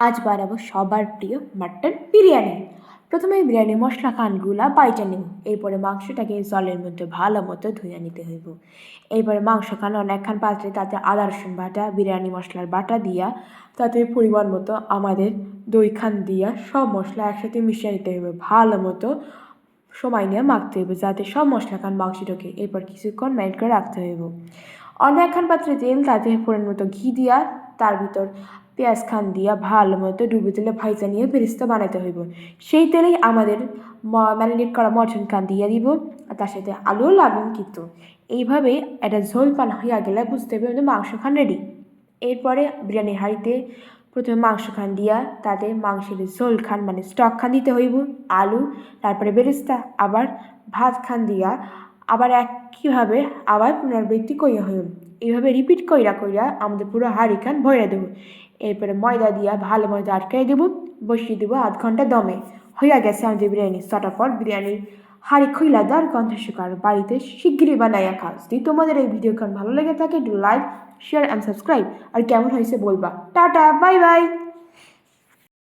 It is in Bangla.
আজ বানাবো সবার প্রিয় মাটন বিরিয়ানি। প্রথমে বিরিয়ানি মশলা খানগুলা বাইটা নিব। এরপরে মাংসটাকে জলের মধ্যে ভালো মতো ধুয়ে নিতে হইব। এরপরে মাংস খান অনেকক্ষণ পাত্রে তাতে আদা রসুন বাটা বিরিয়ানি মশলার বাটা দিয়া তাতে পরিমাণ মতো আমাদের দই খান দিয়া সব মশলা একসাথে মিশিয়ে নিতে হইব। ভালো মতো সময় নিয়ে মাখতে হইব যাতে সব মশলা খান মাংস ঢোকে। এরপর কিছুক্ষণ ম্যারিনেট করে রাখতে হইব। অন্য একখান পাত্রে তেল তাতে পরিমাণ মতো ঘি দিয়া তার ভিতর পেঁয়াজ খান দিয়া ভালো মতো ডুবো তেলে ভাইজা নিয়ে বেরেস্তা বানাতে হইব। সেই তেলেই আমাদের ম্যারিনেট করা মটন খান দিয়ে দিব, আর তার সাথে আলুও লাগুন কিন্তু। এইভাবে একটা ঝোল পান হইয়া গেলে বুঝতে হবে আমাদের মাংস খান রেডি। এরপরে বিরিয়ানির হাঁড়িতে প্রথমে মাংস খান দিয়া তাতে মাংসের ঝোল খান মানে স্টক খান দিতে হইব, আলু, তারপরে বেরেস্তা, আবার ভাত খান দিয়া আবার একইভাবে আবার পুনরাবৃত্তি কইরা হইব। এইভাবে রিপিট কইরা কইরা আমাদের পুরো হাঁড়ি খান ভরে দেবো। এরপরে ময়দা দিয়া ভালো মতো আটকাই দেবো, বসিয়ে দেবো ০.৫ ঘন্টা দমে। হইয়া গেছে আমাদের বিরিয়ানি। চটাপট বিরিয়ানির হাঁড়ি খুইলা দেওয়ার গন্ধ শুকার বাড়িতে শিগগিরই বানাইয়া খাও। যদি তোমাদের এই ভিডিও খান ভালো লেগে থাকে একটু লাইক, শেয়ার অ্যান্ড সাবস্ক্রাইব। আর কেমন হয়েছে বলবা। Tata, bye bye.